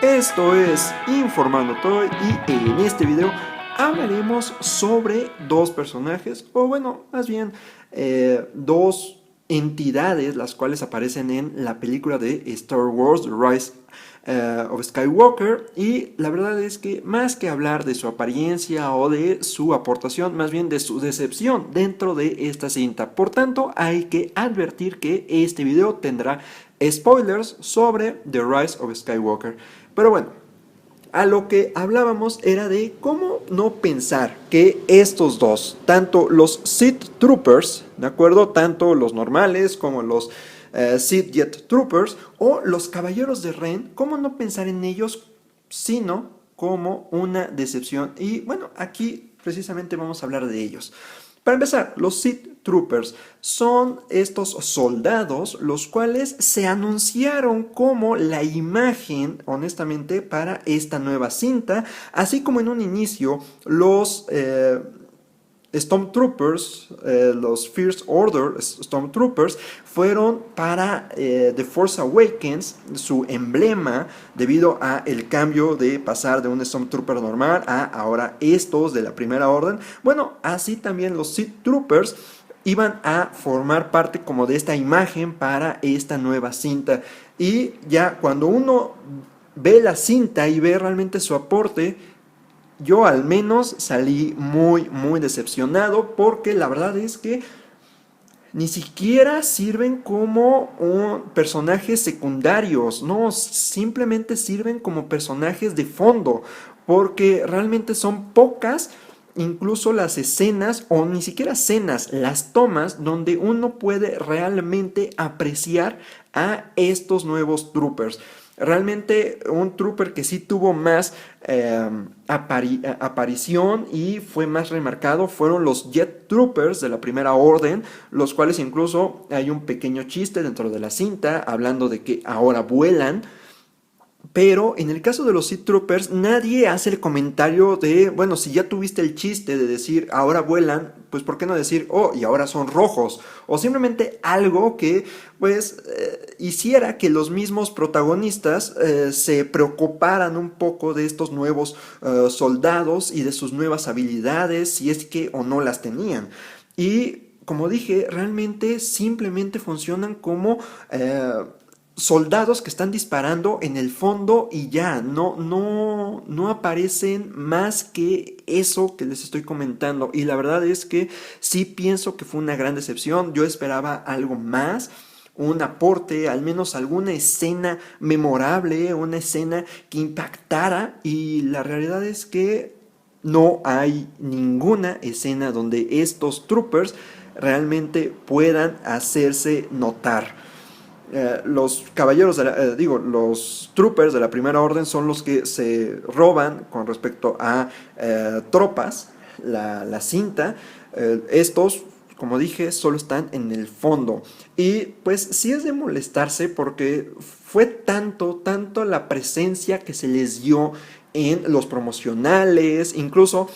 Esto es Informando Toy y en este video hablaremos sobre dos personajes, o bueno, más bien dos entidades, las cuales aparecen en la película de Star Wars, The Rise of Skywalker. Y la verdad es que más que hablar de su apariencia o de su aportación, más bien de su decepción dentro de esta cinta. Por tanto, hay que advertir que este video tendrá spoilers sobre The Rise of Skywalker. Pero bueno, a lo que hablábamos era de cómo no pensar que estos dos, tanto los Sith Troopers, ¿de acuerdo? Tanto los normales como los Sith Jet Troopers o los Caballeros de Ren, cómo no pensar en ellos sino como una decepción. Y bueno, aquí precisamente vamos a hablar de ellos. Para empezar, los Sith Troopers son estos soldados los cuales se anunciaron como la imagen, honestamente, para esta nueva cinta, así como en un inicio los Stormtroopers, los First Order Stormtroopers, fueron para The Force Awakens su emblema debido a el cambio de pasar de un Stormtrooper normal a ahora estos de la Primera Orden. Bueno, así también los Sith Troopers iban a formar parte como de esta imagen para esta nueva cinta. Y ya cuando uno ve la cinta y ve realmente su aporte, yo al menos salí muy decepcionado porque la verdad es que ni siquiera sirven como personajes secundarios, no, simplemente sirven como personajes de fondo, porque realmente son pocas incluso las escenas, o ni siquiera escenas, las tomas donde uno puede realmente apreciar a estos nuevos troopers. Realmente un trooper que sí tuvo más aparición y fue más remarcado fueron los Jet Troopers de la Primera Orden, los cuales incluso hay un pequeño chiste dentro de la cinta hablando de que ahora vuelan. Pero en el caso de los Sith Troopers, nadie hace el comentario de, bueno, si ya tuviste el chiste de decir ahora vuelan, pues ¿por qué no decir, oh, y ahora son rojos? O simplemente algo que, pues, hiciera que los mismos protagonistas se preocuparan un poco de estos nuevos soldados y de sus nuevas habilidades, si es que o no las tenían. Y como dije, realmente simplemente funcionan como soldados que están disparando en el fondo y ya, no aparecen más que eso que les estoy comentando. Y la verdad es que sí pienso que fue una gran decepción. Yo esperaba algo más, un aporte, al menos alguna escena memorable, una escena que impactara, y la realidad es que no hay ninguna escena donde estos troopers realmente puedan hacerse notar. Los caballeros, los troopers de la Primera Orden son los que se roban con respecto a tropas, la cinta. Estos, como dije, solo están en el fondo. Y pues sí es de molestarse porque fue tanto la presencia que se les dio en los promocionales, incluso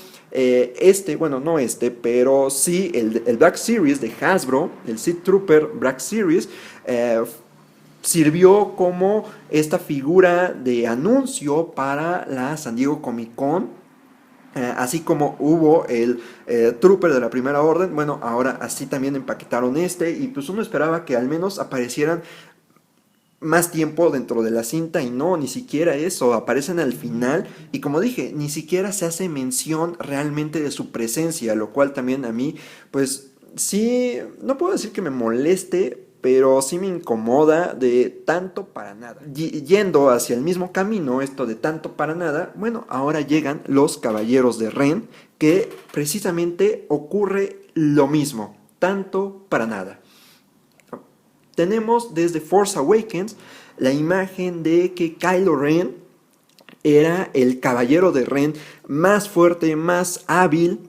bueno, no pero sí el Black Series de Hasbro, el Sith Trooper Black Series, sirvió como esta figura de anuncio para la San Diego Comic Con. Así como hubo el Trooper de la Primera Orden, bueno, ahora así también empaquetaron este, y pues uno esperaba que al menos aparecieran más tiempo dentro de la cinta, y no, ni siquiera eso, aparecen al final y como dije, ni siquiera se hace mención realmente de su presencia, lo cual también a mí, pues sí, no puedo decir que me moleste, pero sí me incomoda de tanto para nada. Yendo hacia el mismo camino, esto de tanto para nada, bueno, ahora llegan los Caballeros de Ren, que precisamente ocurre lo mismo, tanto para nada. Tenemos desde Force Awakens la imagen de que Kylo Ren era el caballero de Ren más fuerte, más hábil,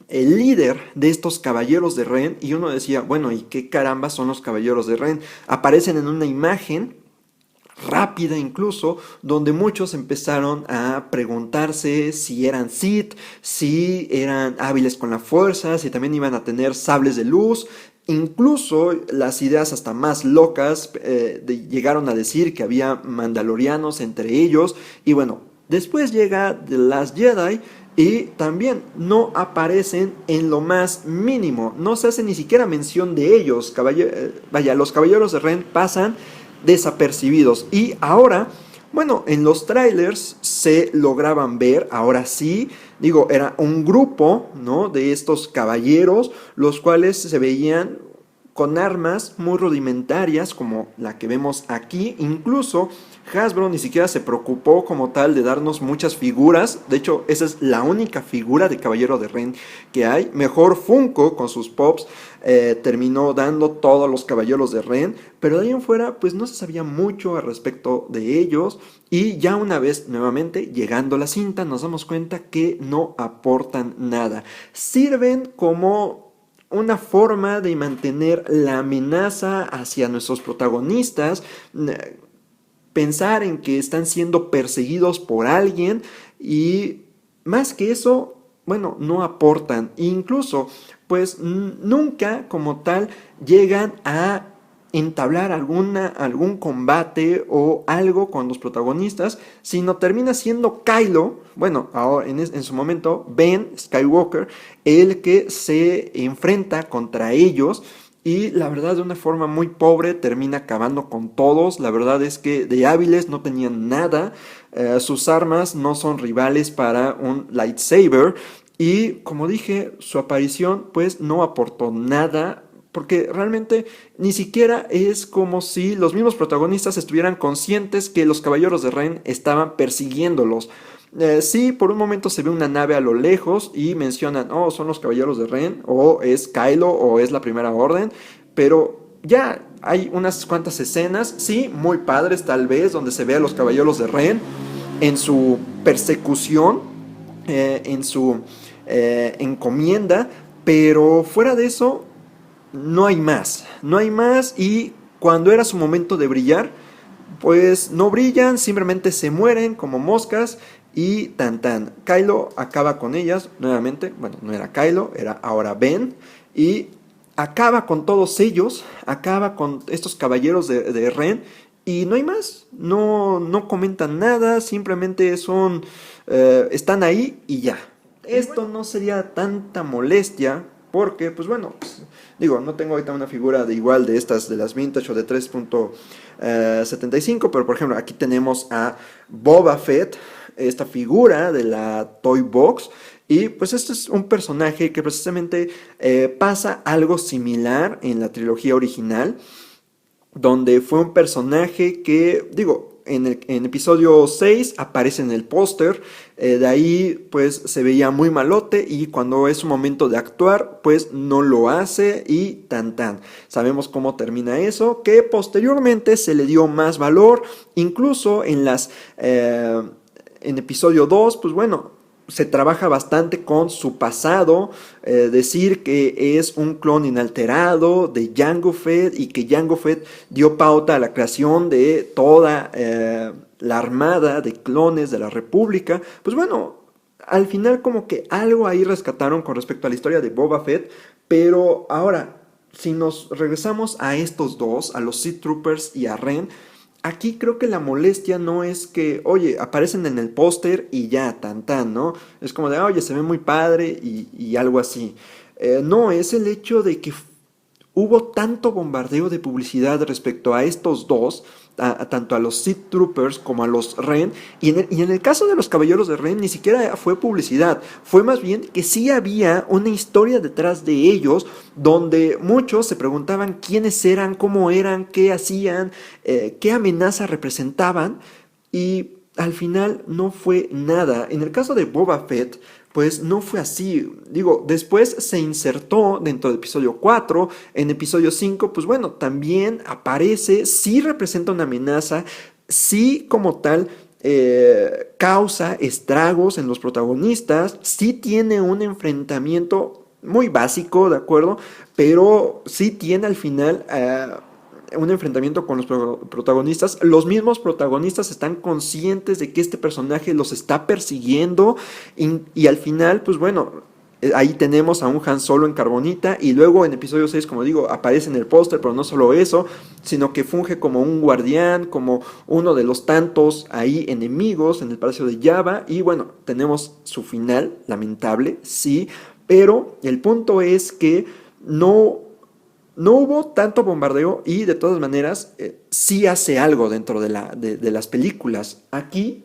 el líder de estos caballeros de Ren. Y uno decía, bueno, ¿y qué caramba son los caballeros de Ren? Aparecen en una imagen rápida incluso, donde muchos empezaron a preguntarse si eran Sith, si eran hábiles con la fuerza, si también iban a tener sables de luz. Incluso las ideas hasta más locas llegaron a decir que había mandalorianos entre ellos. Y bueno, después llega The Last Jedi y también no aparecen en lo más mínimo. No se hace ni siquiera mención de ellos. Vaya, los caballeros de Ren pasan desapercibidos. Y ahora, bueno, en los trailers se lograban ver, ahora sí, digo, era un grupo, ¿no? De estos caballeros, los cuales se veían con armas muy rudimentarias como la que vemos aquí. Incluso Hasbro ni siquiera se preocupó como tal de darnos muchas figuras. De hecho, esa es la única figura de Caballero de Ren que hay. Mejor Funko con sus pops terminó dando todos los Caballeros de Ren. Pero de ahí en fuera pues no se sabía mucho al respecto de ellos. Y ya una vez nuevamente llegando a la cinta nos damos cuenta que no aportan nada. Sirven como una forma de mantener la amenaza hacia nuestros protagonistas, pensar en que están siendo perseguidos por alguien y más que eso, bueno, no aportan. Incluso, pues nunca como tal llegan a entablar algún combate o algo con los protagonistas, sino termina siendo Kylo, bueno, ahora en su momento Ben Skywalker, el que se enfrenta contra ellos y la verdad de una forma muy pobre termina acabando con todos. La verdad es que de hábiles no tenían nada, sus armas no son rivales para un lightsaber y como dije, su aparición pues no aportó nada. Porque realmente ni siquiera es como si los mismos protagonistas estuvieran conscientes que los caballeros de Ren estaban persiguiéndolos. Sí, por un momento se ve una nave a lo lejos y mencionan, oh, son los caballeros de Ren, o es Kylo, o es la Primera Orden, pero ya hay unas cuantas escenas, sí, muy padres tal vez, donde se ve a los caballeros de Ren en su persecución, en su encomienda, pero fuera de eso no hay más, no hay más y cuando era su momento de brillar, pues no brillan, simplemente se mueren como moscas y tan tan. Kylo acaba con ellas nuevamente, bueno, no era Kylo, era ahora Ben y acaba con todos ellos, acaba con estos caballeros de Ren y no hay más, no comentan nada, simplemente están ahí y ya. Esto no sería tanta molestia porque, pues bueno, pues, digo, no tengo ahorita una figura de igual de estas, de las vintage o de 3.75, pero por ejemplo, aquí tenemos a Boba Fett, esta figura de la Toy Box, y pues este es un personaje que precisamente pasa algo similar en la trilogía original, donde fue un personaje que, digo, en episodio 6 aparece en el póster, de ahí pues se veía muy malote y cuando es su momento de actuar pues no lo hace y tan tan. Sabemos cómo termina eso, que posteriormente se le dio más valor, incluso en episodio 2, pues bueno, se trabaja bastante con su pasado, decir que es un clon inalterado de Jango Fett y que Jango Fett dio pauta a la creación de toda la armada de clones de la República. Pues bueno, al final como que algo ahí rescataron con respecto a la historia de Boba Fett, pero ahora, si nos regresamos a estos dos, a los Sith Troopers y a Ren, aquí creo que la molestia no es que, oye, aparecen en el póster y ya, tan tan, ¿no? Es como de, oye, se ve muy padre y algo así. No, es el hecho de que hubo tanto bombardeo de publicidad respecto a estos dos, tanto a los Sith Troopers como a los Ren, y en el caso de los Caballeros de Ren ni siquiera fue publicidad, fue más bien que sí había una historia detrás de ellos, donde muchos se preguntaban quiénes eran, cómo eran, qué hacían, qué amenaza representaban, y al final no fue nada. En el caso de Boba Fett, pues no fue así. Digo, después se insertó dentro del episodio 4, en episodio 5, pues bueno, también aparece, sí representa una amenaza, sí como tal causa estragos en los protagonistas, sí tiene un enfrentamiento muy básico, ¿de acuerdo? Pero sí tiene al final un enfrentamiento con los protagonistas, los mismos protagonistas están conscientes de que este personaje los está persiguiendo y al final, pues bueno, ahí tenemos a un Han Solo en carbonita y luego en episodio 6, como digo, aparece en el póster, pero no solo eso, sino que funge como un guardián, como uno de los tantos ahí enemigos en el Palacio de Jabba y bueno, tenemos su final, lamentable, sí, pero el punto es que no hubo tanto bombardeo y de todas maneras sí hace algo dentro de las películas. Aquí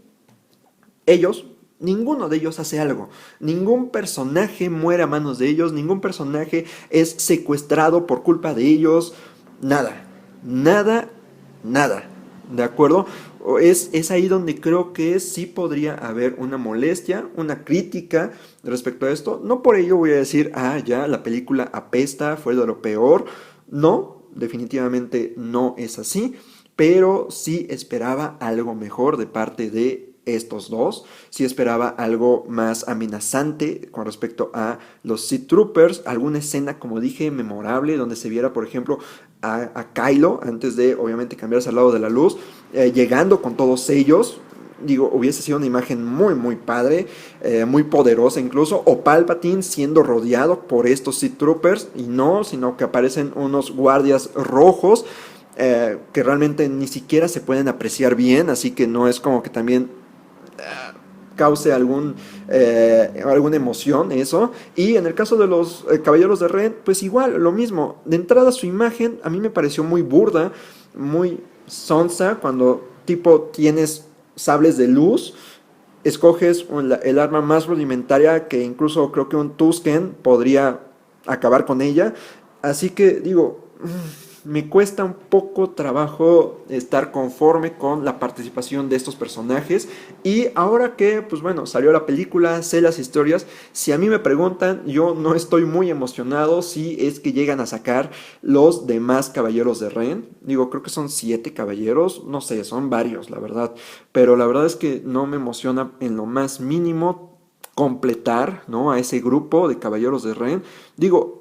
ninguno de ellos hace algo. Ningún personaje muere a manos de ellos, ningún personaje es secuestrado por culpa de ellos. Nada, nada, nada. ¿De acuerdo? Es ahí donde creo que sí podría haber una molestia, una crítica respecto a esto. No por ello voy a decir, ya, la película apesta, fue de lo peor. No, definitivamente no es así. Pero sí esperaba algo mejor de parte de estos dos. Sí esperaba algo más amenazante con respecto a los Sith Troopers. Alguna escena, como dije, memorable, donde se viera, por ejemplo, a Kylo, antes de, obviamente, cambiarse al lado de la luz, llegando con todos ellos. Digo, hubiese sido una imagen muy, muy padre, muy poderosa incluso. O Palpatine siendo rodeado por estos Sith Troopers. Y no, sino que aparecen unos guardias rojos que realmente ni siquiera se pueden apreciar bien. Así que no es como que también cause alguna emoción eso. Y en el caso de los Caballeros de Ren, pues igual, lo mismo. De entrada su imagen a mí me pareció muy burda, muy sonsa, cuando tipo tienes sables de luz, escoges el arma más rudimentaria que incluso creo que un Tusken podría acabar con ella. Así que digo, me cuesta un poco trabajo estar conforme con la participación de estos personajes. Y ahora que, pues bueno, salió la película, sé las historias, si a mí me preguntan, yo no estoy muy emocionado si es que llegan a sacar los demás Caballeros de Ren. Digo, creo que son 7 caballeros, no sé, son varios, la verdad. Pero la verdad es que no me emociona en lo más mínimo completar, ¿no?, a ese grupo de Caballeros de Ren. Digo,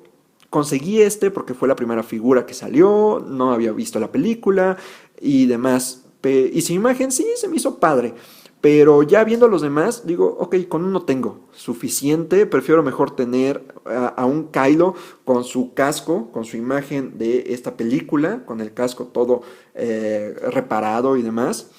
conseguí porque fue la primera figura que salió, no había visto la película y demás. Y su imagen sí se me hizo padre, pero ya viendo los demás, digo, ok, con uno tengo suficiente, prefiero mejor tener a un Kylo con su casco, con su imagen de esta película, con el casco todo reparado y demás.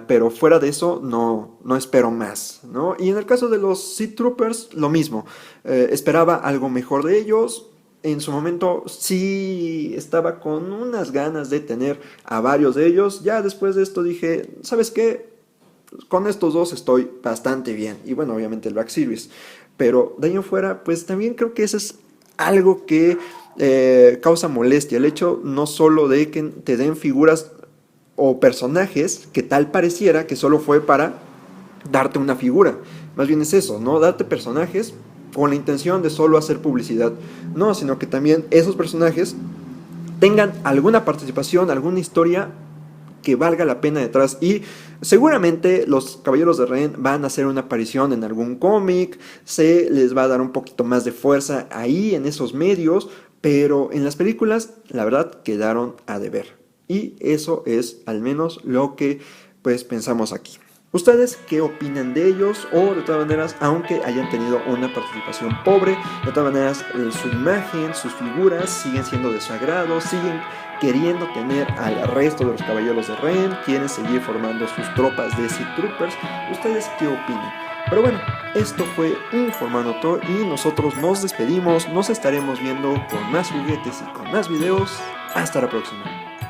Pero fuera de eso no espero más, ¿no? Y en el caso de los Sith Troopers, lo mismo. Esperaba algo mejor de ellos. En su momento sí estaba con unas ganas de tener a varios de ellos. Ya después de esto dije, ¿sabes qué? Con estos dos estoy bastante bien. Y bueno, obviamente el Black Series. Pero de ahí en fuera, pues también creo que eso es algo que causa molestia. El hecho no solo de que te den figuras o personajes que tal pareciera que solo fue para darte una figura. Más bien es eso, ¿no? Darte personajes con la intención de solo hacer publicidad. No, sino que también esos personajes tengan alguna participación, alguna historia que valga la pena detrás. Y seguramente los Caballeros de Ren van a hacer una aparición en algún cómic, se les va a dar un poquito más de fuerza ahí en esos medios, pero en las películas la verdad quedaron a deber. Y eso es al menos lo que pues pensamos aquí. ¿Ustedes qué opinan de ellos? O de todas maneras, aunque hayan tenido una participación pobre, de todas maneras su imagen, sus figuras siguen siendo de su agrado, siguen queriendo tener al resto de los Caballeros de Ren, quieren seguir formando sus tropas de Sith Troopers. ¿Ustedes qué opinan? Pero bueno, esto fue Informanoto y nosotros nos despedimos, nos estaremos viendo con más juguetes y con más videos. Hasta la próxima.